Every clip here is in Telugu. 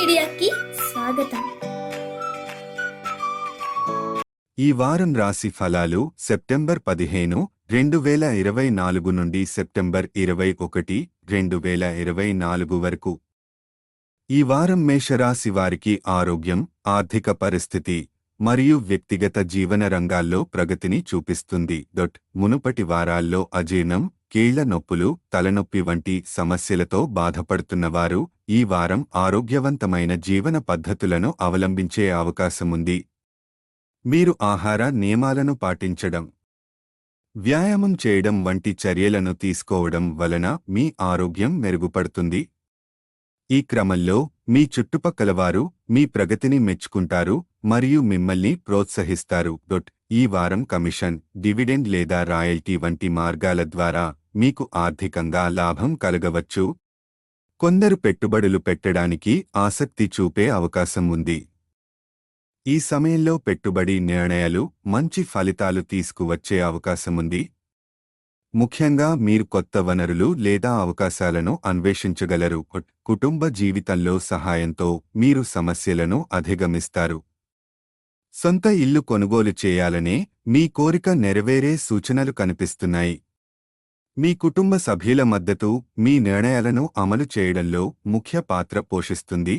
మీడియాకి స్వాగతం. ఈ వారం రాశి ఫలాలు సెప్టెంబర్ 15, 2024 నుండి సెప్టెంబర్ 21, 2024 వరకు. ఈ వారం మేషరాశి వారికి ఆరోగ్యం, ఆర్థిక పరిస్థితి మరియు వ్యక్తిగత జీవన రంగాల్లో ప్రగతిని చూపిస్తుంది. మునుపటి వారాల్లో అజీర్ణం, కీళ్ల నొప్పులు, తలనొప్పి వంటి సమస్యలతో బాధపడుతున్నవారు ఈ వారం ఆరోగ్యవంతమైన జీవన పద్ధతులను అవలంబించే అవకాశముంది. మీరు ఆహార నియమాలను పాటించడం, వ్యాయామం చేయడం వంటి చర్యలను తీసుకోవడం వలన మీ ఆరోగ్యం మెరుగుపడుతుంది. ఈ క్రమంలో మీ చుట్టుపక్కలవారు మీ ప్రగతిని మెచ్చుకుంటారు మరియు మిమ్మల్ని ప్రోత్సహిస్తారు. ఈ వారం కమిషన్, డివిడెండ్ లేదా రాయల్టీ వంటి మార్గాల ద్వారా మీకు ఆర్థికంగా లాభం కలగవచ్చు. కొందరు పెట్టుబడులు పెట్టడానికి ఆసక్తి చూపే అవకాశం ఉంది. ఈ సమయంలో పెట్టుబడి నిర్ణయాలు మంచి ఫలితాలు తీసుకువచ్చే అవకాశముంది. ముఖ్యంగా మీరు కొత్త వనరులు లేదా అవకాశాలను అన్వేషించగలరు. కుటుంబ జీవితంలో సహాయంతో మీరు సమస్యలను అధిగమిస్తారు. సొంత ఇల్లు కొనుగోలు చేయాలనే మీ కోరిక నెరవేరే సూచనలు కనిపిస్తున్నాయి. మీ కుటుంబ సభ్యుల మద్దతు మీ నిర్ణయాలను అమలు చేయడంలో ముఖ్య పాత్ర పోషిస్తుంది.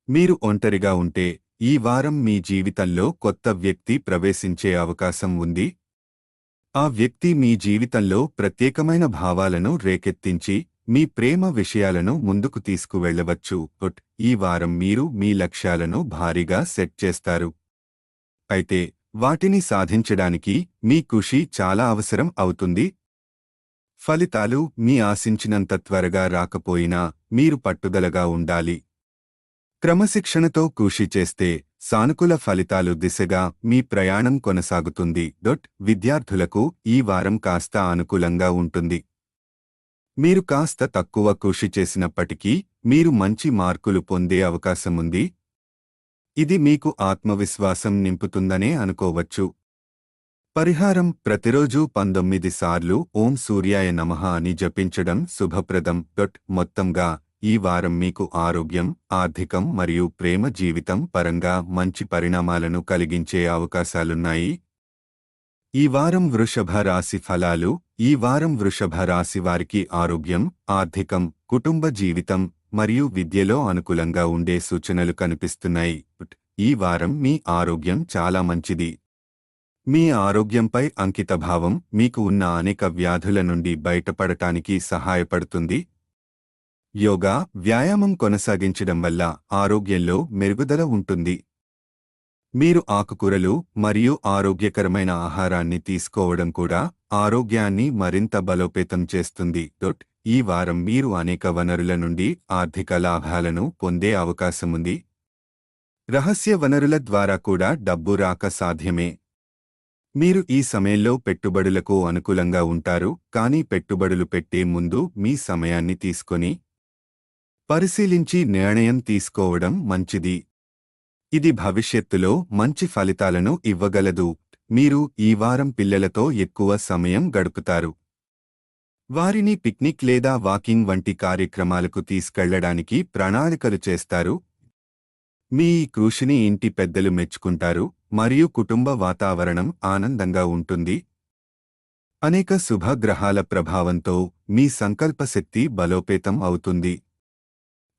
మీరు ఒంటరిగా ఉంటే ఈ వారం మీ జీవితంలో కొత్త వ్యక్తి ప్రవేశించే అవకాశం ఉంది. ఆ వ్యక్తి మీ జీవితంలో ప్రత్యేకమైన భావాలను రేకెత్తించి మీ ప్రేమ విషయాలను ముందుకు తీసుకువెళ్లవచ్చు. ఈ వారం మీరు మీ లక్ష్యాలను భారీగా సెట్ చేస్తారు. అయితే వాటిని సాధించడానికి మీ కృషి చాలా అవసరం అవుతుంది. ఫలితాలు మీ ఆశించినంత త్వరగా రాకపోయినా మీరు పట్టుదలగా ఉండాలి. క్రమశిక్షణతో కృషి చేస్తే సానుకూల ఫలితాలు దిశగా మీ ప్రయాణం కొనసాగుతుంది. విద్యార్థులకు ఈ వారం కాస్త అనుకూలంగా ఉంటుంది. మీరు కాస్త తక్కువ కృషి చేసినప్పటికీ మీరు మంచి మార్కులు పొందే అవకాశముంది. ఇది మీకు ఆత్మవిశ్వాసం నింపుతుందనే అనుకోవచ్చు. పరిహారం: ప్రతిరోజూ 19 సార్లు ఓం సూర్యాయ నమః అని జపించడం శుభప్రదం. మొత్తంగా ఈ వారం మీకు ఆరోగ్యం, ఆర్థికం మరియు ప్రేమ జీవితం పరంగా మంచి పరిణామాలను కలిగించే అవకాశాలున్నాయి. ఈ వారం వృషభ రాశి ఫలాలు. ఈ వారం వృషభ రాశి వారికి ఆరోగ్యం, ఆర్థికం, కుటుంబ జీవితం మరియు విద్యలో అనుకూలంగా ఉండే సూచనలు కనిపిస్తున్నాయి. ఈ వారం మీ ఆరోగ్యం చాలా మంచిది. మీ ఆరోగ్యంపై అంకితభావం మీకు ఉన్న అనేక వ్యాధుల నుండి బయటపడటానికి సహాయపడుతుంది. యోగా, వ్యాయామం కొనసాగించడం వల్ల ఆరోగ్యంలో మెరుగుదల ఉంటుంది. మీరు ఆకుకూరలు మరియు ఆరోగ్యకరమైన ఆహారాన్ని తీసుకోవడం కూడా ఆరోగ్యాన్ని మరింత బలోపేతం చేస్తుంది. ఈ వారం మీరు అనేక వనరుల నుండి ఆర్థిక లాభాలను పొందే అవకాశముంది. రహస్య వనరుల ద్వారా కూడా డబ్బు రాక సాధ్యమే. మీరు ఈ సమయంలో పెట్టుబడులకు అనుకూలంగా ఉంటారు, కానీ పెట్టుబడులు పెట్టే ముందు మీ సమయాన్ని తీసుకొని పరిశీలించి నిర్ణయం తీసుకోవడం మంచిది. ఇది భవిష్యత్తులో మంచి ఫలితాలను ఇవ్వగలదు. మీరు ఈ వారం పిల్లలతో ఎక్కువ సమయం గడుపుతారు. వారిని పిక్నిక్ లేదా వాకింగ్ వంటి కార్యక్రమాలకు తీసుకెళ్లడానికి ప్రణాళికలు చేస్తారు. మీ ఈ కృషిని ఇంటి పెద్దలు మెచ్చుకుంటారు మరియు కుటుంబ వాతావరణం ఆనందంగా ఉంటుంది. అనేక శుభగ్రహాల ప్రభావంతో మీ సంకల్పశక్తి బలోపేతం అవుతుంది.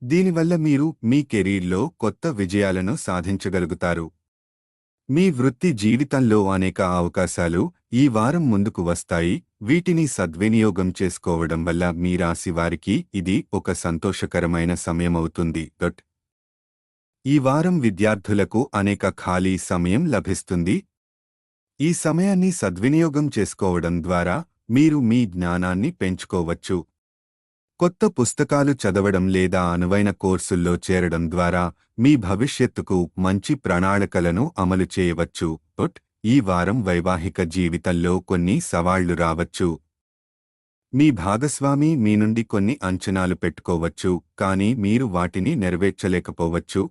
దీనివల్ల మీరు మీ కెరీర్లో కొత్త విజయాలను సాధించగలుగుతారు. మీ వృత్తి జీవితంలో అనేక అవకాశాలు ఈ వారం ముందుకు వస్తాయి. వీటిని సద్వినియోగం చేసుకోవడం వల్ల మీ రాశి వారికి ఇది ఒక సంతోషకరమైన సమయమవుతుంది. ఈ వారం విద్యార్థులకు అనేక ఖాళీ సమయం లభిస్తుంది. ఈ సమయాన్ని సద్వినియోగం చేసుకోవడం ద్వారా మీరు మీ జ్ఞానాన్ని పెంచుకోవచ్చు. కొత్త పుస్తకాలు చదవడం లేదా అనువైన కోర్సుల్లో చేరడం ద్వారా మీ భవిష్యత్తుకు మంచి ప్రణాళికలను అమలు చేయవచ్చు. ఈ వారం వైవాహిక జీవితంలో కొన్ని సవాళ్లు రావచ్చు. మీ భాగస్వామి మీ నుండి కొన్ని అంచనాలు పెట్టుకోవచ్చు, కానీ మీరు వాటిని నెరవేర్చలేకపోవచ్చు.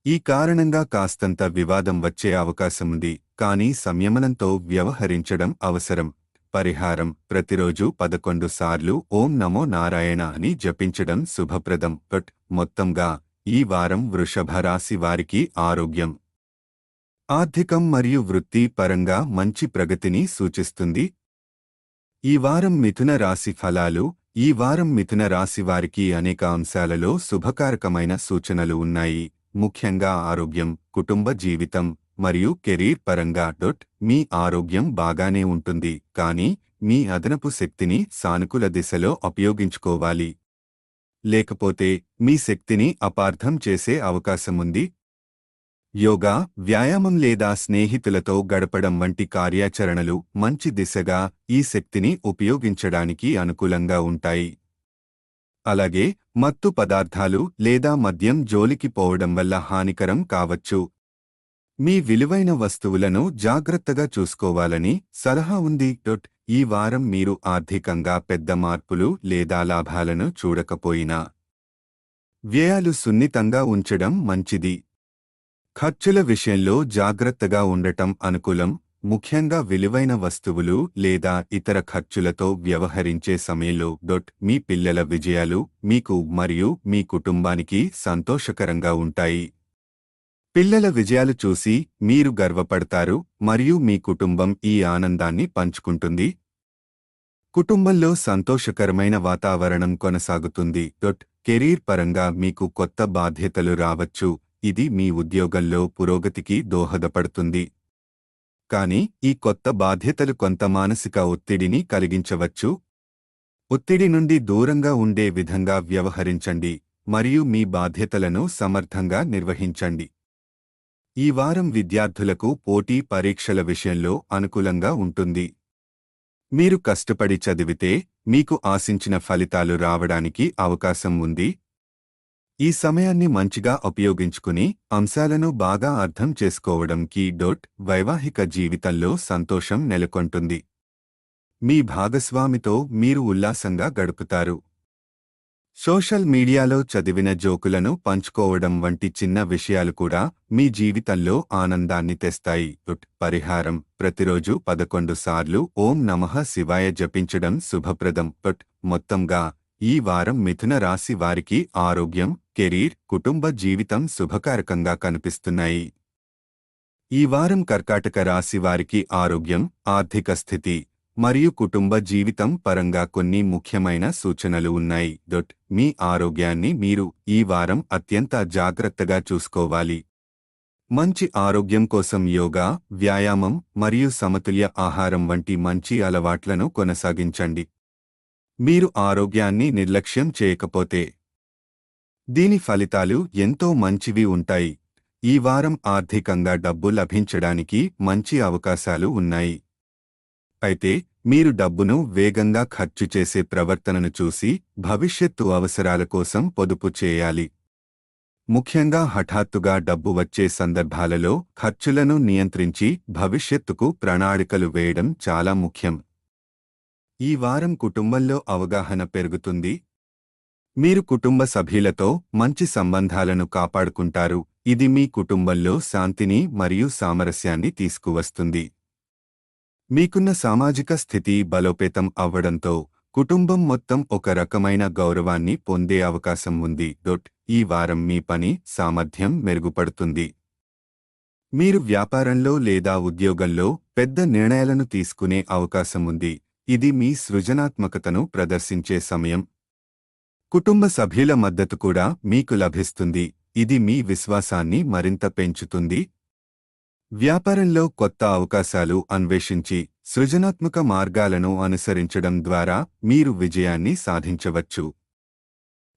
ఈ కారణంగా కాస్తంత వివాదం వచ్చే అవకాశముంది, కానీ సంయమనంతో వ్యవహరించడం అవసరం. పరిహారం: ప్రతిరోజు 11 సార్లు ఓం నమో నారాయణ అని జపించడం శుభప్రదం. మొత్తంగా ఈ వారం వృషభ రాశి వారికి ఆరోగ్యం, ఆర్థికం మరియు వృత్తి పరంగా మంచి ప్రగతిని సూచిస్తుంది. ఈ వారం మిథున రాశి ఫలాలు. ఈ వారం మిథున రాశి వారికి అనేక అంశాలలో శుభకారకమైన సూచనలు ఉన్నాయి. ముఖ్యంగా ఆరోగ్యం, కుటుంబ జీవితం మరియు కెరీర్ పరంగా. మీ ఆరోగ్యం బాగానే ఉంటుంది, కానీ మీ అదనపు శక్తిని సానుకూల దిశలో ఉపయోగించుకోవాలి. లేకపోతే మీ శక్తిని అపార్థం చేసే అవకాశముంది. యోగా, వ్యాయామం లేదా స్నేహితులతో గడపడం వంటి కార్యాచరణలు మంచి దిశగా ఈ శక్తిని ఉపయోగించడానికి అనుకూలంగా ఉంటాయి. అలాగే మత్తు పదార్థాలు లేదా మద్యం జోలికి పోవడం వల్ల హానికరం కావచ్చు. మీ విలువైన వస్తువులను జాగ్రత్తగా చూసుకోవాలని సలహా ఉంది. ఈ వారం మీరు ఆర్థికంగా పెద్ద మార్పులు లేదా లాభాలను చూడకపోయినా వ్యయాలు సున్నితంగా ఉంచడం మంచిది. ఖర్చుల విషయంలో జాగ్రత్తగా ఉండటం అనుకూలం. ముఖ్యంగా విలువైన వస్తువులు లేదా ఇతర ఖర్చులతో వ్యవహరించే సమయంలో. మీ పిల్లల విజయాలు మీకు మరియు మీ కుటుంబానికి సంతోషకరంగా ఉంటాయి. పిల్లల విజయాలు చూసి మీరు గర్వపడతారు మరియు మీ కుటుంబం ఈ ఆనందాన్ని పంచుకుంటుంది. కుటుంబంలో సంతోషకరమైన వాతావరణం కొనసాగుతుంది. కెరీర్ పరంగా మీకు కొత్త బాధ్యతలు రావచ్చు. ఇది మీ ఉద్యోగంలో పురోగతికి దోహదపడుతుంది. కానీ ఈ కొత్త బాధ్యతలు కొంత మానసిక ఒత్తిడిని కలిగించవచ్చు. ఒత్తిడి నుండి దూరంగా ఉండే విధంగా వ్యవహరించండి మరియు మీ బాధ్యతలను సమర్థంగా నిర్వహించండి. ఈ వారం విద్యార్థులకు పోటీ పరీక్షల విషయంలో అనుకూలంగా ఉంటుంది. మీరు కష్టపడి చదివితే మీకు ఆశించిన ఫలితాలు రావడానికి అవకాశం ఉంది. ఈ సమయాన్ని మంచిగా ఉపయోగించుకుని అంశాలను బాగా అర్థం చేసుకోవడంకి. వైవాహిక జీవితంలో సంతోషం నెలకొంటుంది. మీ భాగస్వామితో మీరు ఉల్లాసంగా గడుపుతారు. సోషల్ మీడియాలో చదివిన జోకులను పంచుకోవడం వంటి చిన్న విషయాలు కూడా మీ జీవితంలో ఆనందాన్ని తెస్తాయి. పరిహారం: ప్రతిరోజు 11 సార్లు ఓం నమః శివాయ జపించడం శుభప్రదం. మొత్తంగా ఈ వారం మిథున రాశి వారికి ఆరోగ్యం, కెరీర్, కుటుంబ జీవితం శుభకారకంగా కనిపిస్తున్నాయి. ఈ వారం కర్కాటక రాశి వారికి ఆరోగ్యం, ఆర్థిక స్థితి మరియు కుటుంబ జీవితం పరంగా కొన్ని ముఖ్యమైన సూచనలు ఉన్నాయి. మీ ఆరోగ్యాన్ని మీరు ఈ వారం అత్యంత జాగ్రత్తగా చూసుకోవాలి. మంచి ఆరోగ్యం కోసం యోగా, వ్యాయామం మరియు సమతుల్య ఆహారం వంటి మంచి అలవాట్లను కొనసాగించండి. మీరు ఆరోగ్యాన్ని నిర్లక్ష్యం చేయకపోతే దీని ఫలితాలు ఎంతో మంచివి ఉంటాయి. ఈ వారం ఆర్థికంగా డబ్బు లభించడానికి మంచి అవకాశాలు ఉన్నాయి. అయితే మీరు డబ్బును వేగంగా ఖర్చు చేసే ప్రవర్తనను చూసి భవిష్యత్తు అవసరాల కోసం పొదుపు చేయాలి. ముఖ్యంగా హఠాత్తుగా డబ్బు వచ్చే సందర్భాలలో ఖర్చులను నియంత్రించి భవిష్యత్తుకు ప్రణాళికలు వేయడం చాలా ముఖ్యం. ఈ వారం కుటుంబంలో అవగాహన పెరుగుతుంది. మీరు కుటుంబ సభ్యులతో మంచి సంబంధాలను కాపాడుకుంటారు. ఇది మీ కుటుంబంలో శాంతిని మరియు సామరస్యాన్ని తీసుకువస్తుంది. మీకున్న సామాజిక స్థితి బలోపేతం అవ్వడంతో కుటుంబం మొత్తం ఒక రకమైన గౌరవాన్ని పొందే అవకాశం ఉంది. ఈ వారం మీ పని సామర్థ్యం మెరుగుపడుతుంది. మీరు వ్యాపారంలో లేదా ఉద్యోగంలో పెద్ద నిర్ణయాలను తీసుకునే అవకాశం ఉంది. ఇది మీ సృజనాత్మకతను ప్రదర్శించే సమయం. కుటుంబ సభ్యుల మద్దతు కూడా మీకు లభిస్తుంది. ఇది మీ విశ్వాసాన్ని మరింత పెంచుతుంది. వ్యాపారంలో కొత్త అవకాశాలు అన్వేషించి సృజనాత్మక మార్గాలను అనుసరించడం ద్వారా మీరు విజయాన్ని సాధించవచ్చు.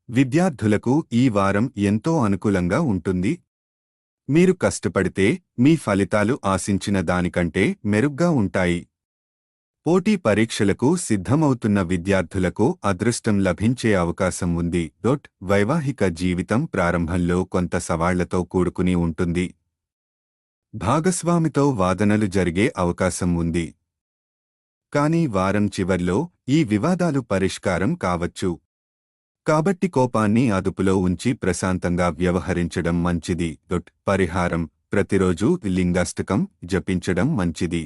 విద్యార్థులకు ఈ వారం ఎంతో అనుకూలంగా ఉంటుంది. మీరు కష్టపడితే మీ ఫలితాలు ఆశించిన దానికంటే మెరుగ్గా ఉంటాయి. పోటీ పరీక్షలకు సిద్ధమవుతున్న విద్యార్థులకు అదృష్టం లభించే అవకాశం ఉంది. వైవాహిక జీవితం ప్రారంభంలో కొంత సవాళ్లతో కూడుకుని ఉంటుంది. భాగస్వామితో వాదనలు జరిగే అవకాశం ఉంది. కానీ వారం చివర్లో ఈ వివాదాలు పరిష్కారం కావచ్చు. కాబట్టి కోపాన్ని అదుపులో ఉంచి ప్రశాంతంగా వ్యవహరించడం మంచిది. పరిహారం: ప్రతిరోజు లింగాష్టకం జపించడం మంచిది.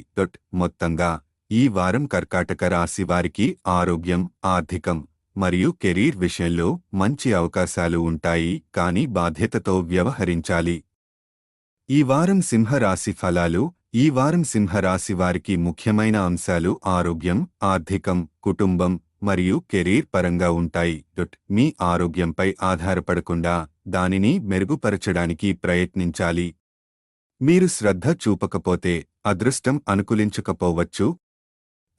మొత్తంగా ఈ వారం కర్కాటక రాశి వారికి ఆరోగ్యం, ఆర్థికం మరియు కెరీర్ విషయంలో మంచి అవకాశాలు ఉంటాయి, కానీ బాధ్యతతో వ్యవహరించాలి. ఈ వారం సింహరాశి ఫలాలు. ఈ వారం సింహరాశి వారికి ముఖ్యమైన అంశాలు ఆరోగ్యం, ఆర్థికం, కుటుంబం మరియు కెరీర్ పరంగా ఉంటాయి. మీ ఆరోగ్యంపై ఆధారపడకుండా దానిని మెరుగుపరచడానికి ప్రయత్నించాలి. మీరు శ్రద్ధ చూపకపోతే అదృష్టం అనుకూలించకపోవచ్చు.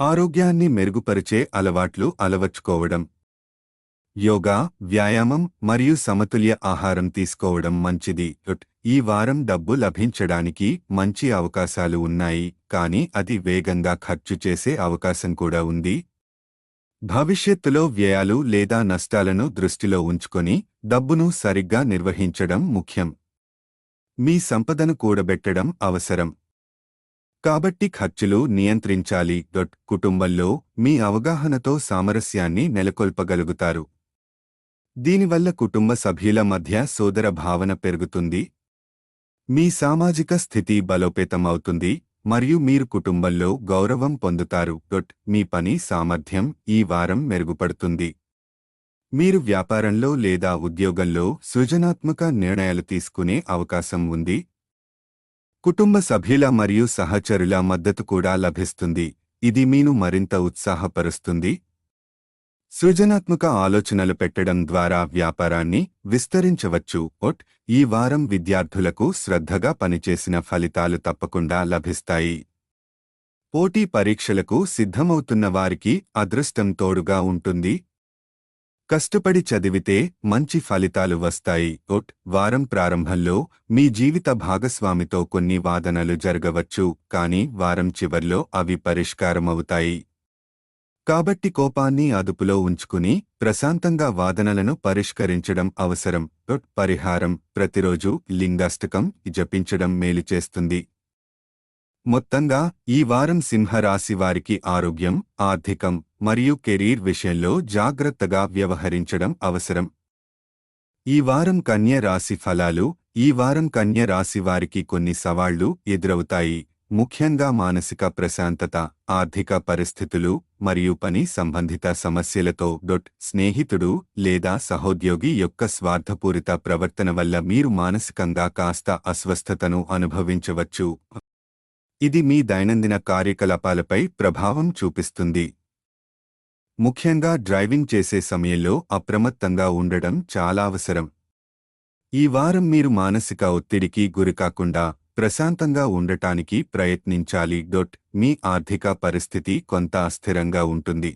ఆరోగ్యాన్ని మెరుగుపరిచే అలవాట్లు అలవర్చుకోవడం. యోగా, వ్యాయామం మరియు సమతుల్య ఆహారం తీసుకోవడం మంచిది. ఈ వారం డబ్బు లభించడానికి మంచి అవకాశాలు ఉన్నాయి, కానీ అది వేగంగా ఖర్చు చేసే అవకాశం కూడా ఉంది. భవిష్యత్తులో వ్యయాలు లేదా నష్టాలను దృష్టిలో ఉంచుకొని డబ్బును సరిగ్గా నిర్వహించడం ముఖ్యం. మీ సంపదను కూడబెట్టడం అవసరం, కాబట్టి ఖర్చులు నియంత్రించాలి. కుటుంబంలో మీ అవగాహనతో సామరస్యాన్ని నెలకొల్పగలుగుతారు. దీనివల్ల కుటుంబ సభ్యుల మధ్య సోదర భావన పెరుగుతుంది. మీ సామాజిక స్థితి బలోపేతమవుతుంది మరియు మీరు కుటుంబంలో గౌరవం పొందుతారు. మీ పని సామర్థ్యం ఈ వారం మెరుగుపడుతుంది. మీరు వ్యాపారంలో లేదా ఉద్యోగంలో సృజనాత్మక నిర్ణయాలు తీసుకునే అవకాశం ఉంది. కుటుంబ సభ్యుల మరియు సహచరుల మద్దతు కూడా లభిస్తుంది, ఇది మీను మరింత ఉత్సాహపరుస్తుంది. సృజనాత్మక ఆలోచనలు పెట్టడం ద్వారా వ్యాపారాన్ని విస్తరించవచ్చు. ఈ వారం విద్యార్థులకు శ్రద్ధగా పనిచేసిన ఫలితాలు తప్పకుండా లభిస్తాయి. పోటీ పరీక్షలకు సిద్ధమవుతున్న వారికి అదృష్టం తోడుగా ఉంటుంది. కష్టపడి చదివితే మంచి ఫలితాలు వస్తాయి. వారం ప్రారంభంలో మీ జీవిత భాగస్వామితో కొన్ని వాదనలు జరగవచ్చు, కానీ వారం చివర్లో అవి పరిష్కారమవుతాయి. కాబట్టి కోపాన్ని అదుపులో ఉంచుకుని ప్రశాంతంగా వాదనలను పరిష్కరించడం అవసరం. పరిహారం: ప్రతిరోజు లింగాష్టకం జపించడం మేలు చేస్తుంది. మొత్తంగా ఈ వారం సింహరాశి వారికి ఆరోగ్యం, ఆర్థికం మరియు కెరీర్ విషయంలో జాగ్రత్తగా వ్యవహరించడం అవసరం. ఈ వారం కన్య రాశి ఫలాలు. ఈ వారం కన్య రాశి వారికి కొన్ని సవాళ్లు ఎదురవుతాయి, ముఖ్యంగా మానసిక ప్రశాంతత, ఆర్థిక పరిస్థితులు మరియు పని సంబంధిత సమస్యలతో. స్నేహితుడు లేదా సహోద్యోగి యొక్క స్వార్థపూరిత ప్రవర్తన వల్ల మీరు మానసికంగా కాస్త అస్వస్థతను అనుభవించవచ్చు. ఇది మీ దైనందిన కార్యకలాపాలపై ప్రభావం చూపిస్తుంది. ముఖ్యంగా డ్రైవింగ్ చేసే సమయంలో అప్రమత్తంగా ఉండడం చాలా అవసరం. ఈ వారం మీరు మానసిక ఒత్తిడికి గురికాకుండా ప్రశాంతంగా ఉండటానికి ప్రయత్నించాలి. మీ ఆర్థిక పరిస్థితి కొంత అస్థిరంగా ఉంటుంది,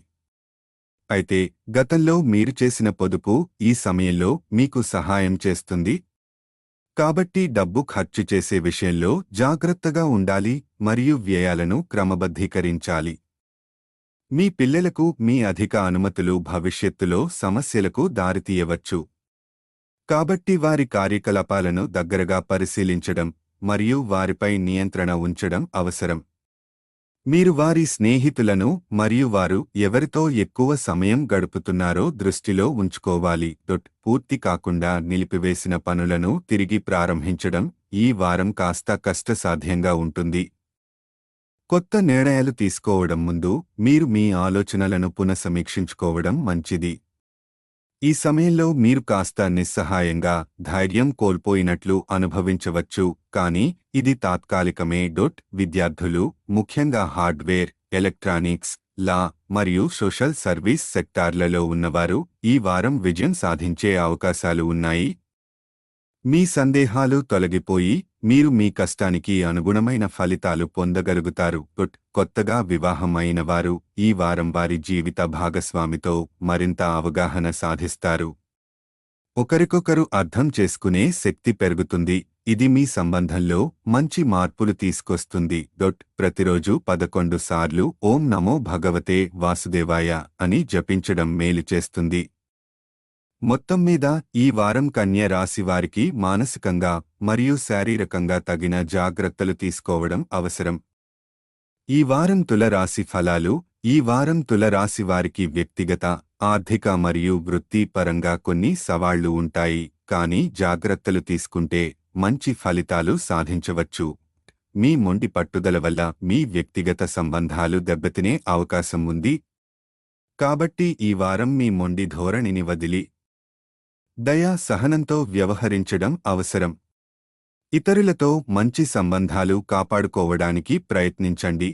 అయితే గతంలో మీరు చేసిన పొదుపు ఈ సమయంలో మీకు సహాయం చేస్తుంది. కాబట్టి డబ్బు ఖర్చు చేసే విషయంలో జాగ్రత్తగా ఉండాలి మరియు వ్యయాలను క్రమబద్ధీకరించాలి. మీ పిల్లలకు మీ అధిక అనుమతులు భవిష్యత్తులో సమస్యలకు దారితీయవచ్చు. కాబట్టి వారి కార్యకలాపాలను దగ్గరగా పరిశీలించడం మరియు వారిపై నియంత్రణ ఉంచడం అవసరం. మీరు వారి స్నేహితులను మరియు వారు ఎవరితో ఎక్కువ సమయం గడుపుతున్నారో దృష్టిలో ఉంచుకోవాలి. పూర్తి కాకుండా నిలిపివేసిన పనులను తిరిగి ప్రారంభించడం ఈ వారం కాస్త కష్టసాధ్యంగా ఉంటుంది. కొత్త నిర్ణయాలు తీసుకోవడం ముందు మీరు మీ ఆలోచనలను పునఃసమీక్షించుకోవడం మంచిది. ఈ సమయంలో మీరు కాస్త నిస్సహాయంగా, ధైర్యం కోల్పోయినట్లు అనుభవించవచ్చు, కానీ ఇది తాత్కాలికమే. విద్యార్థులు, ముఖ్యంగా హార్డ్వేర్, ఎలక్ట్రానిక్స్, లా మరియు సోషల్ సర్వీస్ సెక్టార్లలో ఉన్నవారు ఈ వారం విజయం సాధించే అవకాశాలు ఉన్నాయి. మీ సందేహాలు తొలగిపోయి మీరు మీ కష్టానికి అనుగుణమైన ఫలితాలు పొందగలుగుతారు. కొత్తగా వివాహం అయిన వారు ఈ వారం వారి జీవిత భాగస్వామితో మరింత అవగాహన సాధిస్తారు. ఒకరికొకరు అర్థం చేసుకునే శక్తి పెరుగుతుంది, ఇది మీ సంబంధంలో మంచి మార్పులు తీసుకొస్తుంది. ప్రతిరోజు 11 సార్లు ఓం నమో భగవతే వాసుదేవాయ అని జపించడం మేలు చేస్తుంది. మొత్తం మీద ఈ వారం కన్య రాశి వారికి మానసికంగా మరియు శారీరకంగా తగిన జాగ్రత్తలు తీసుకోవడం అవసరం. ఈ వారం తుల రాశి ఫలాలు. ఈ వారం తుల రాశి వారికి వ్యక్తిగత, ఆర్థిక మరియు వృత్తి పరంగా కొన్ని సవాళ్లు ఉంటాయి, కానీ జాగ్రత్తలు తీసుకుంటే మంచి ఫలితాలు సాధించవచ్చు. మీ మొండి పట్టుదల వల్ల మీ వ్యక్తిగత సంబంధాలు దెబ్బతినే అవకాశం ఉంది. కాబట్టి ఈ వారం మీ మొండి ధోరణిని వదిలి దయా సహనంతో వ్యవహరించడం అవసరం. ఇతరులతో మంచి సంబంధాలు కాపాడుకోవడానికి ప్రయత్నించండి.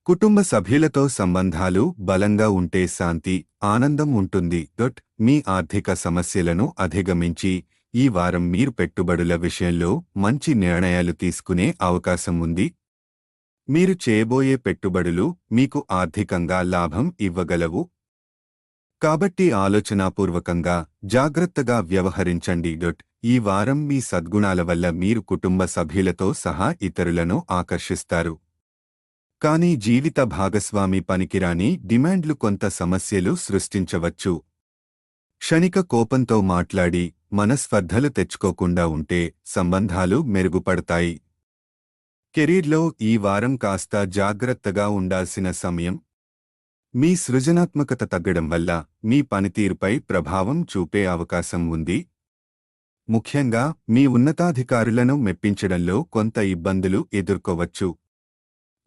కుటుంబ సభ్యులతో సంబంధాలు బలంగా ఉంటే శాంతి, ఆనందం ఉంటుంది. మీ ఆర్థిక సమస్యలను అధిగమించి ఈ వారం మీరు పెట్టుబడుల విషయంలో మంచి నిర్ణయాలు తీసుకునే అవకాశం ఉంది. మీరు చేయబోయే పెట్టుబడులు మీకు ఆర్థికంగా లాభం ఇవ్వగలవు. కాబట్టి ఆలోచనాపూర్వకంగా జాగ్రత్తగా వ్యవహరించండి. ఈ వారం మీ సద్గుణాల వల్ల మీరు కుటుంబ సభ్యులతో సహా ఇతరులను ఆకర్షిస్తారు. కానీ జీవిత భాగస్వామి పనికిరాని డిమాండ్లు కొంత సమస్యలు సృష్టించవచ్చు. క్షణిక కోపంతో మాట్లాడి మనస్పర్ధలు తెచ్చుకోకుండా ఉంటే సంబంధాలు మెరుగుపడతాయి. కెరీర్లో ఈ వారం కాస్త జాగ్రత్తగా ఉండాల్సిన సమయం. మీ సృజనాత్మకత తగ్గడం వల్ల మీ పనితీరుపై ప్రభావం చూపే అవకాశం ఉంది. ముఖ్యంగా మీ ఉన్నతాధికారులను మెప్పించడంలో కొంత ఇబ్బందులు ఎదుర్కోవచ్చు.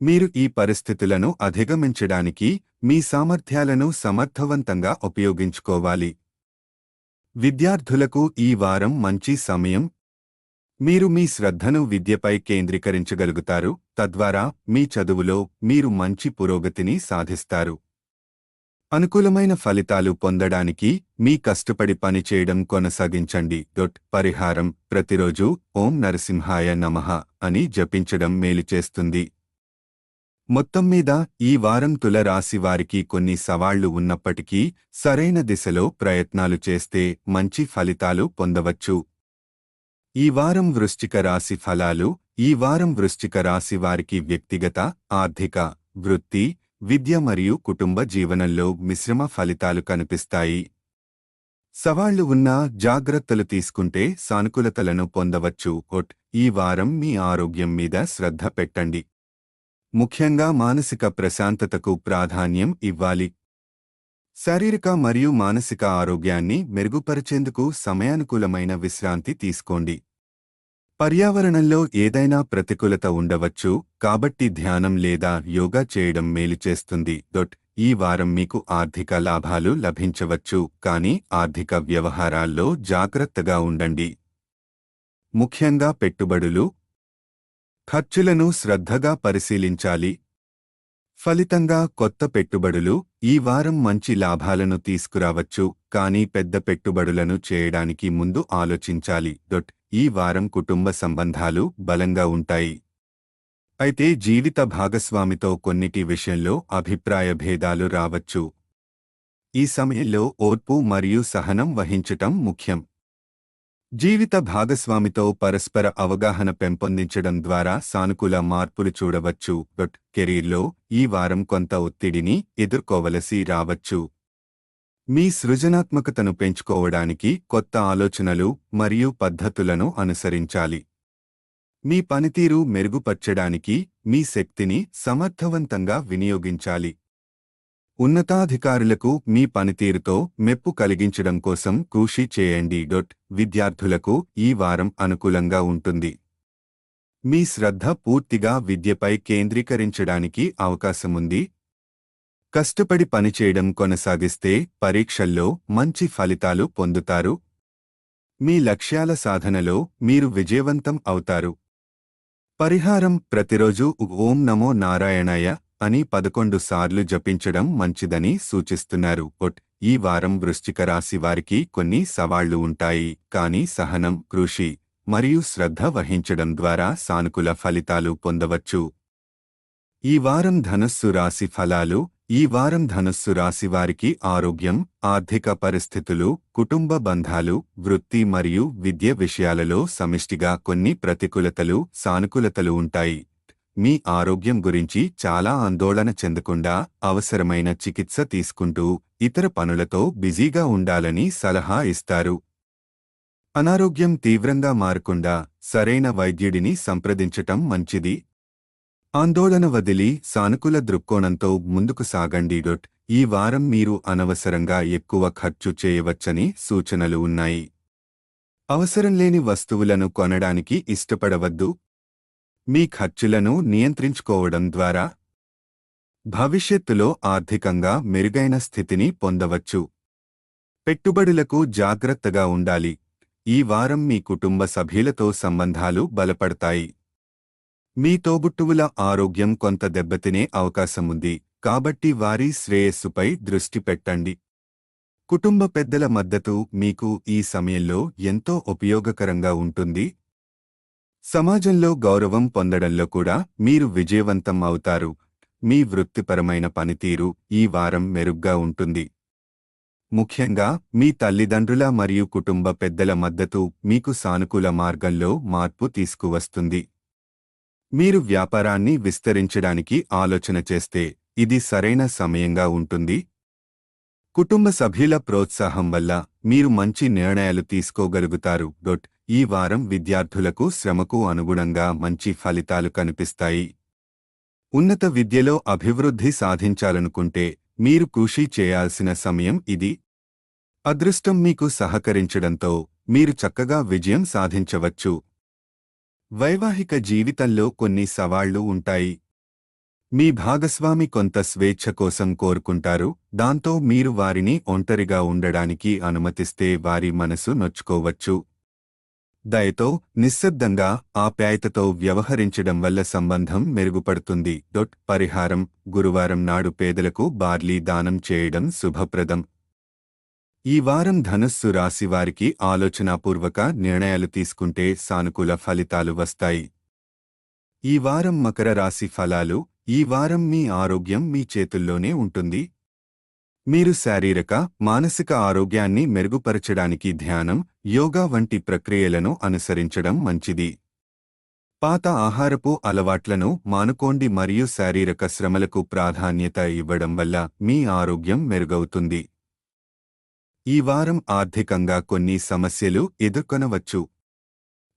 మీరు ఈ పరిస్థితులను అధిగమించడానికి మీ సామర్థ్యాలను సమర్థవంతంగా ఉపయోగించుకోవాలి. విద్యార్థులకు ఈ వారం మంచి సమయం. మీరు మీ శ్రద్ధను విద్యపై కేంద్రీకరించగలుగుతారు, తద్వారా మీ చదువులో మీరు మంచి పురోగతిని సాధిస్తారు. అనుకూలమైన ఫలితాలు పొందడానికి మీ కష్టపడి పనిచేయడం కొనసాగించండి. పరిహారం: ప్రతిరోజు ఓం నరసింహాయ నమః అని జపించడం మేలు చేస్తుంది. మొత్తం మీద ఈ వారం తుల రాశి వారికి కొన్ని సవాళ్లు ఉన్నప్పటికీ సరైన దిశలో ప్రయత్నాలు చేస్తే మంచి ఫలితాలు పొందవచ్చు. ఈ వారం వృశ్చిక రాశి ఫలాలు. ఈ వారం వృశ్చిక రాశి వారికి వ్యక్తిగత, ఆర్థిక, వృత్తి, విద్య మరియు కుటుంబ జీవనంలో మిశ్రమ ఫలితాలు కనిపిస్తాయి. సవాళ్లు ఉన్నా జాగ్రత్తలు తీసుకుంటే సానుకూలతలను పొందవచ్చు. ఈ వారం మీ ఆరోగ్యం మీద శ్రద్ధ పెట్టండి. ముఖ్యంగా మానసిక ప్రశాంతతకు ప్రాధాన్యం ఇవ్వాలి. శారీరక మరియు మానసిక ఆరోగ్యాన్ని మెరుగుపరిచేందుకు సమయానుకూలమైన విశ్రాంతి తీసుకోండి. పర్యావరణంలో ఏదైనా ప్రతికూలత ఉండవచ్చు, కాబట్టి ధ్యానం లేదా యోగా చేయడం మేలు చేస్తుంది. ఈ వారం మీకు ఆర్థిక లాభాలు లభించవచ్చు, కానీ ఆర్థిక వ్యవహారాల్లో జాగ్రత్తగా ఉండండి. ముఖ్యంగా పెట్టుబడులు, ఖర్చులను శ్రద్ధగా పరిశీలించాలి. ఫలితంగా కొత్త పెట్టుబడులు ఈ వారం మంచి లాభాలను తీసుకురావచ్చు, కానీ పెద్ద పెట్టుబడులను చేయడానికి ముందు ఆలోచించాలి. ఈ వారం కుటుంబ సంబంధాలు బలంగా ఉంటాయి. అయితే జీవిత భాగస్వామితో కొన్నిటి విషయంలో అభిప్రాయ భేదాలు రావచ్చు. ఈ సమయంలో ఓర్పు మరియు సహనం వహించటం ముఖ్యం. జీవిత భాగస్వామితో పరస్పర అవగాహన పెంపొందించడం ద్వారా సానుకూల మార్పులు చూడవచ్చు. కెరీర్లో ఈ వారం కొంత ఒత్తిడిని ఎదుర్కోవలసి రావచ్చు. మీ సృజనాత్మకతను పెంచుకోవడానికి కొత్త ఆలోచనలు మరియు పద్ధతులను అనుసరించాలి. మీ పనితీరు మెరుగుపర్చడానికి మీ శక్తిని సమర్థవంతంగా వినియోగించాలి. ఉన్నతాధికారులకు మీ పనితీరుతో మెప్పు కలిగించడం కోసం కృషి చేయండి. విద్యార్థులకు ఈ వారం అనుకూలంగా ఉంటుంది. మీ శ్రద్ధ పూర్తిగా విద్యపై కేంద్రీకరించడానికి అవకాశముంది. కష్టపడి పనిచేయడం కొనసాగిస్తే పరీక్షల్లో మంచి ఫలితాలు పొందుతారు. మీ లక్ష్యాల సాధనలో మీరు విజయవంతం అవుతారు. పరిహారం: ప్రతిరోజు ఓం నమో నారాయణాయ అని 11 సార్లు జపించడం మంచిదని సూచిస్తున్నారు. ఈ వారం వృశ్చిక రాశి వారికి కొన్ని సవాళ్లు ఉంటాయి, కానీ సహనం, కృషి మరియు శ్రద్ధ వహించడం ద్వారా సానుకూల ఫలితాలు పొందవచ్చు. ఈ వారం ధనుస్సు రాశి ఫలాలు. ఈ వారం ధనుస్సు రాశి వారికి ఆరోగ్యం, ఆర్థిక పరిస్థితులు, కుటుంబ బంధాలు, వృత్తి మరియు విద్య విషయాలలో సమిష్టిగా కొన్ని ప్రతికూలతలు, సానుకూలతలు ఉంటాయి. మీ ఆరోగ్యం గురించి చాలా ఆందోళన చెందకుండా అవసరమైన చికిత్స తీసుకుంటూ ఇతర పనులతో బిజీగా ఉండాలని సలహా ఇస్తారు. అనారోగ్యం తీవ్రంగా మారకుండా సరైన వైద్యుడిని సంప్రదించటం మంచిది. ఆందోళన వదిలి సానుకూల దృక్కోణంతో ముందుకు సాగండి. ఈ వారం మీరు అనవసరంగా ఎక్కువ ఖర్చు చేయవచ్చని సూచనలు ఉన్నాయి. అవసరం లేని వస్తువులను కొనడానికి ఇష్టపడవద్దు. మీ ఖర్చులను నియంత్రించుకోవడం ద్వారా భవిష్యత్తులో ఆర్థికంగా మెరుగైన స్థితిని పొందవచ్చు. పెట్టుబడులకు జాగ్రత్తగా ఉండాలి. ఈ వారం మీ కుటుంబ సభ్యులతో సంబంధాలు బలపడతాయి. మీ తోబుట్టువుల ఆరోగ్యం కొంత దెబ్బతినే అవకాశముంది, కాబట్టి వారి శ్రేయస్సుపై దృష్టి పెట్టండి. కుటుంబ పెద్దల మద్దతు మీకు ఈ సమయంలో ఎంతో ఉపయోగకరంగా ఉంటుంది. సమాజంలో గౌరవం పొందడంలో కూడా మీరు విజయవంతం అవుతారు. మీ వృత్తిపరమైన పనితీరు ఈ వారం మెరుగ్గా ఉంటుంది. ముఖ్యంగా మీ తల్లిదండ్రుల మరియు కుటుంబ పెద్దల మద్దతు మీకు సానుకూల మార్గంలో మార్పు తీసుకువస్తుంది. మీరు వ్యాపారాన్ని విస్తరించడానికి ఆలోచన చేస్తే ఇది సరైన సమయంగా ఉంటుంది. కుటుంబ సభ్యుల ప్రోత్సాహం వల్ల మీరు మంచి నిర్ణయాలు తీసుకోగలుగుతారు. ఈ వారం విద్యార్థులకు శ్రమకు అనుగుణంగా మంచి ఫలితాలు కనిపిస్తాయి. ఉన్నత విద్యలో అభివృద్ధి సాధించాలనుకుంటే మీరు కృషి చేయాల్సిన సమయం ఇది. అదృష్టం మీకు సహకరించడంతో మీరు చక్కగా విజయం సాధించవచ్చు. వైవాహిక జీవితంలో కొన్ని సవాళ్లు ఉంటాయి. మీ భాగస్వామి కొంత స్వేచ్ఛ కోసం కోరుకుంటారు, దాంతో మీరు వారిని ఒంటరిగా ఉండడానికి అనుమతిస్తే వారి మనసు నొచ్చుకోవచ్చు. దయతో, నిశ్శబ్దంగా, ఆప్యాయతతో వ్యవహరించడం వల్ల సంబంధం మెరుగుపడుతుంది. పరిహారం: గురువారం నాడు పేదలకు బార్లీ దానం చేయడం శుభప్రదం. ఈ వారం ధనుస్సు రాశివారికి ఆలోచనాపూర్వక నిర్ణయాలు తీసుకుంటే సానుకూల ఫలితాలు వస్తాయి. ఈ వారం మకర రాశి ఫలాలు. ఈ వారం మీ ఆరోగ్యం మీ చేతుల్లోనే ఉంటుంది. మీరు శారీరక, మానసిక ఆరోగ్యాన్ని మెరుగుపరచడానికి ధ్యానం, యోగా వంటి ప్రక్రియలను అనుసరించడం మంచిది. పాత ఆహారపు అలవాట్లను మానుకోండి మరియు శారీరక శ్రమలకు ప్రాధాన్యత ఇవ్వడం వల్ల మీ ఆరోగ్యం మెరుగవుతుంది. ఈ వారం ఆర్థికంగా కొన్ని సమస్యలు ఎదుర్కొనవచ్చు.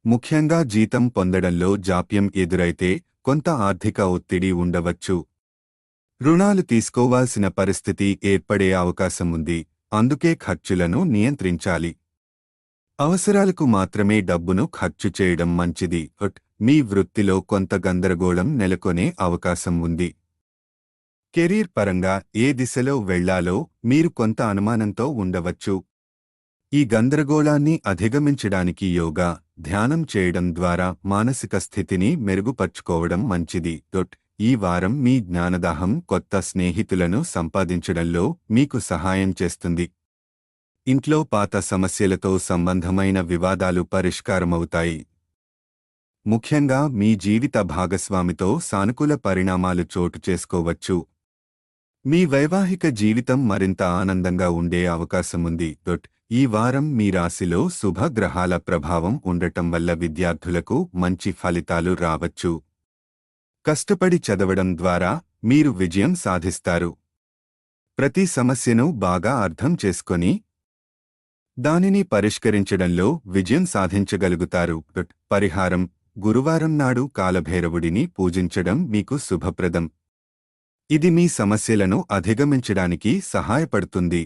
ముఖ్యంగా జీతం పొందడంలో జాప్యం ఎదురైతే కొంత ఆర్థిక ఒత్తిడి ఉండవచ్చు. రుణాలు తీసుకోవాల్సిన పరిస్థితి ఏర్పడే అవకాశం ఉంది, అందుకే ఖర్చులను నియంత్రించాలి. అవసరాలకు మాత్రమే డబ్బును ఖర్చు చేయడం మంచిది. మీ వృత్తిలో కొంత గందరగోళం నెలకొనే అవకాశం ఉంది. కెరీర్ పరంగా ఏ దిశలో వెళ్లాలో మీరు కొంత అనుమానంతో ఉండవచ్చు. ఈ గందరగోళాన్ని అధిగమించడానికి యోగా, ధ్యానం చేయడం ద్వారా మానసిక స్థితిని మెరుగుపర్చుకోవడం మంచిది. ఈ వారం మీ జ్ఞానదాహం కొత్త స్నేహితులను సంపాదించడంలో మీకు సహాయం చేస్తుంది. ఇంట్లో పాత సమస్యలతో సంబంధమైన వివాదాలు పరిష్కారమవుతాయి. ముఖ్యంగా మీ జీవిత భాగస్వామితో సానుకూల పరిణామాలు చోటు చేసుకోవచ్చు. మీ వైవాహిక జీవితం మరింత ఆనందంగా ఉండే అవకాశముంది. ఈ వారం మీ రాశిలో శుభగ్రహాల ప్రభావం ఉండటం వల్ల విద్యార్థులకు మంచి ఫలితాలు రావచ్చు. కష్టపడి చదవడం ద్వారా మీరు విజయం సాధిస్తారు. ప్రతి సమస్యను బాగా అర్థం చేసుకొని దానిని పరిష్కరించడంలో విజయం సాధించగలుగుతారు. పరిహారం: గురువారం నాడు కాలభైరవుడిని పూజించడం మీకు శుభప్రదం. ఇది మీ సమస్యలను అధిగమించడానికి సహాయపడుతుంది.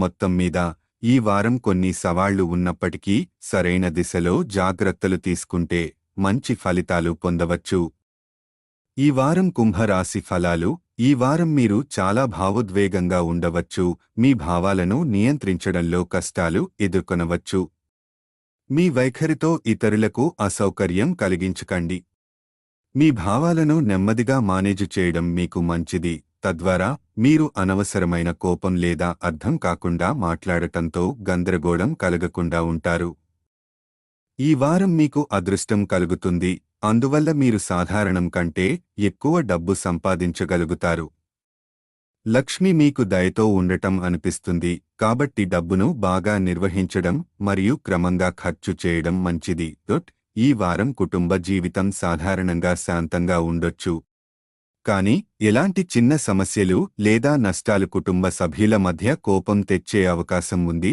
మొత్తం మీద ఈ వారం కొన్ని సవాళ్లు ఉన్నప్పటికీ సరైన దిశలో జాగ్రత్తలు తీసుకుంటే మంచి ఫలితాలు పొందవచ్చు. ఈ వారం కుంభరాశి ఫలాలు. ఈ వారం మీరు చాలా భావోద్వేగంగా ఉండవచ్చు. మీ భావాలను నియంత్రించడంలో కష్టాలు ఎదుర్కొనవచ్చు. మీ వైఖరితో ఇతరులకు అసౌకర్యం కలిగించకండి. మీ భావాలను నెమ్మదిగా మేనేజ్ చేయడం మీకు మంచిది. తద్వారా మీరు అనవసరమైన కోపం లేదా అర్థం కాకుండా మాట్లాడటంతో గందరగోళం కలగకుండా ఉంటారు. ఈ వారం మీకు అదృష్టం కలుగుతుంది, అందువల్ల మీరు సాధారణం కంటే ఎక్కువ డబ్బు సంపాదించగలుగుతారు. లక్ష్మి మీకు దయతో ఉండటం అనిపిస్తుంది, కాబట్టి డబ్బును బాగా నిర్వహించడం మరియు క్రమంగా ఖర్చు చేయడం మంచిది. ఈ వారం కుటుంబ జీవితం సాధారణంగా శాంతంగా ఉండొచ్చు. కానీ ఎలాంటి చిన్న సమస్యలు లేదా నష్టాలు కుటుంబ సభ్యుల మధ్య కోపం తెచ్చే అవకాశం ఉంది.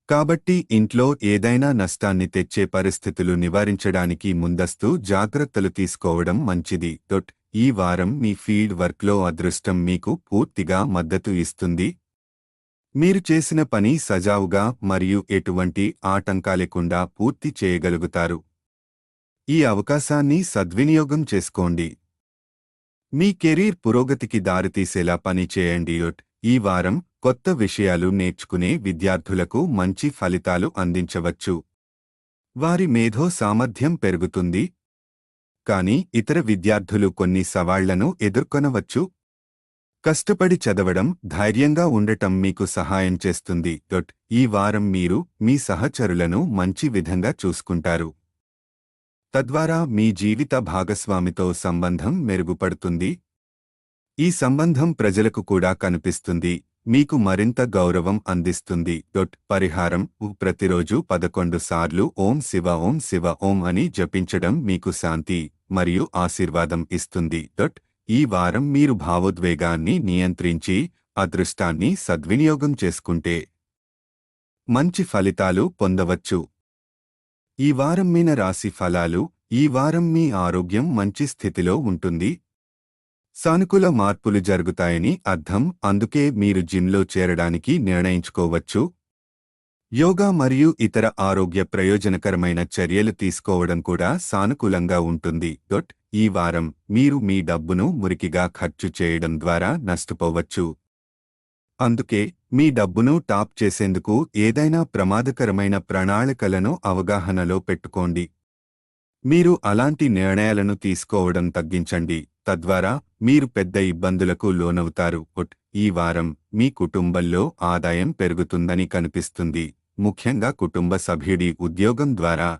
కాబట్టి ఇంట్లో ఏదైనా నష్టాన్ని తెచ్చే పరిస్థితులు నివారించడానికి ముందస్తు జాగ్రత్తలు తీసుకోవడం మంచిది. ఈ వారం మీ ఫీల్డ్ వర్క్లో అదృష్టం మీకు పూర్తిగా మద్దతు ఇస్తుంది. మీరు చేసిన పని సజావుగా మరియు ఎటువంటి ఆటంకాలేకుండా పూర్తి చేయగలుగుతారు. ఈ అవకాశాన్ని సద్వినియోగం చేసుకోండి. మీ కెరీర్ పురోగతికి దారితీసేలా పని చేయండి. ఈ వారం కొత్త విషయాలు నేర్చుకునే విద్యార్థులకు మంచి ఫలితాలు అందించవచ్చు. వారి మేధో సామర్థ్యం పెరుగుతుంది. కానీ ఇతర విద్యార్థులు కొన్ని సవాళ్లను ఎదుర్కొనవచ్చు. కష్టపడి చదవడం, ధైర్యంగా ఉండటం మీకు సహాయం చేస్తుంది. ఈ వారం మీరు మీ సహచరులను మంచి విధంగా చూసుకుంటారు. తద్వారా మీ జీవిత భాగస్వామితో సంబంధం మెరుగుపడుతుంది. ఈ సంబంధం ప్రజలకు కూడా కనిపిస్తుంది, మీకు మరింత గౌరవం అందిస్తుంది. పరిహారం: ప్రతిరోజు 11 సార్లు ఓం శివ ఓం అని జపించడం మీకు శాంతి మరియు ఆశీర్వాదం ఇస్తుంది. ఈ వారం మీరు భావోద్వేగాన్ని నియంత్రించి అదృష్టాన్ని సద్వినియోగం చేసుకుంటే మంచి ఫలితాలు పొందవచ్చు. ఈ వారం మీన రాశి ఫలాలు. ఈ వారం మీ ఆరోగ్యం మంచి స్థితిలో ఉంటుంది. సానుకూల మార్పులు జరుగుతాయని అర్థం, అందుకే మీరు జిమ్లో చేరడానికి నిర్ణయించుకోవచ్చు. యోగా మరియు ఇతర ఆరోగ్య ప్రయోజనకరమైన చర్యలు తీసుకోవడం కూడా సానుకూలంగా ఉంటుంది. ఈ వారం మీరు మీ డబ్బును మురికిగా ఖర్చు చేయడం ద్వారా నష్టపోవచ్చు. అందుకే మీ డబ్బును టాప్ చేసేందుకు ఏదైనా ప్రమాదకరమైన ప్రణాళికలను అవగాహనలో పెట్టుకోండి. మీరు అలాంటి నిర్ణయాలను తీసుకోవడం తగ్గించండి, తద్వారా మీరు పెద్ద ఇబ్బందులకు లోనవుతారు. ఈ వారం మీ కుటుంబంలో ఆదాయం పెరుగుతుందని కనిపిస్తుంది, ముఖ్యంగా కుటుంబ సభ్యుడి ఉద్యోగం ద్వారా.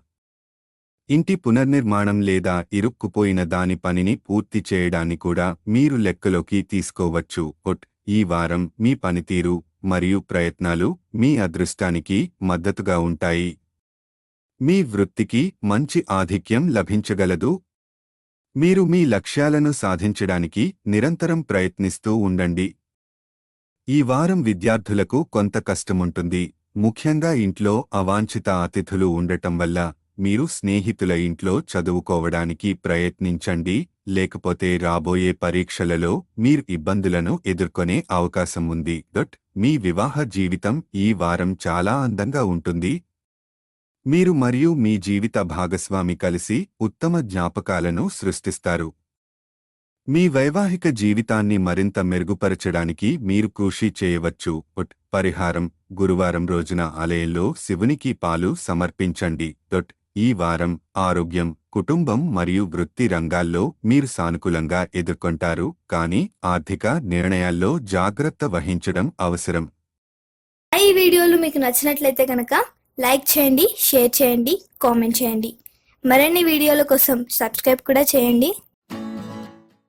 ఇంటి పునర్నిర్మాణం లేదా ఇరుక్కుపోయిన దాని పనిని పూర్తి చేయడాన్ని కూడా మీరు లెక్కలోకి తీసుకోవచ్చు. ఈ వారం మీ పనితీరు మరియు ప్రయత్నాలు మీ అదృష్టానికి మద్దతుగా ఉంటాయి. మీ వృత్తికి మంచి ఆధిక్యం లభించగలదు. మీరు మీ లక్ష్యాలను సాధించడానికి నిరంతరం ప్రయత్నిస్తూ ఉండండి. ఈ వారం విద్యార్థులకు కొంత కష్టముంటుంది, ముఖ్యంగా ఇంట్లో అవాంఛిత అతిథులు ఉండటం వల్ల. మీరు స్నేహితుల ఇంట్లో చదువుకోవడానికి ప్రయత్నించండి, లేకపోతే రాబోయే పరీక్షలలో మీరు ఇబ్బందులను ఎదుర్కొనే అవకాశం ఉంది. మీ వివాహ జీవితం ఈ వారం చాలా అందంగా ఉంటుంది. మీరు మరియు మీ జీవిత భాగస్వామి కలిసి ఉత్తమ జ్ఞాపకాలను సృష్టిస్తారు. మీ వైవాహిక జీవితాన్ని మరింత మెరుగుపరచడానికి మీరు కృషి చేయవచ్చు. పరిహారం: గురువారం రోజున ఆలయంలో శివునికి పాలు సమర్పించండి. ఈ వారం ఆరోగ్యం, కుటుంబం మరియు వృత్తి రంగాల్లో మీరు సానుకూలంగా ఎదుర్కొంటారు, కానీ ఆర్థిక నిర్ణయాల్లో జాగ్రత్త వహించడం అవసరం. ఈ వీడియోలు మీకు నచ్చినట్లయితే కనుక లైక్ చేయండి, షేర్ చేయండి, కామెంట్ చేయండి. మరిన్ని వీడియోల కోసం సబ్స్క్రైబ్ కూడా చేయండి.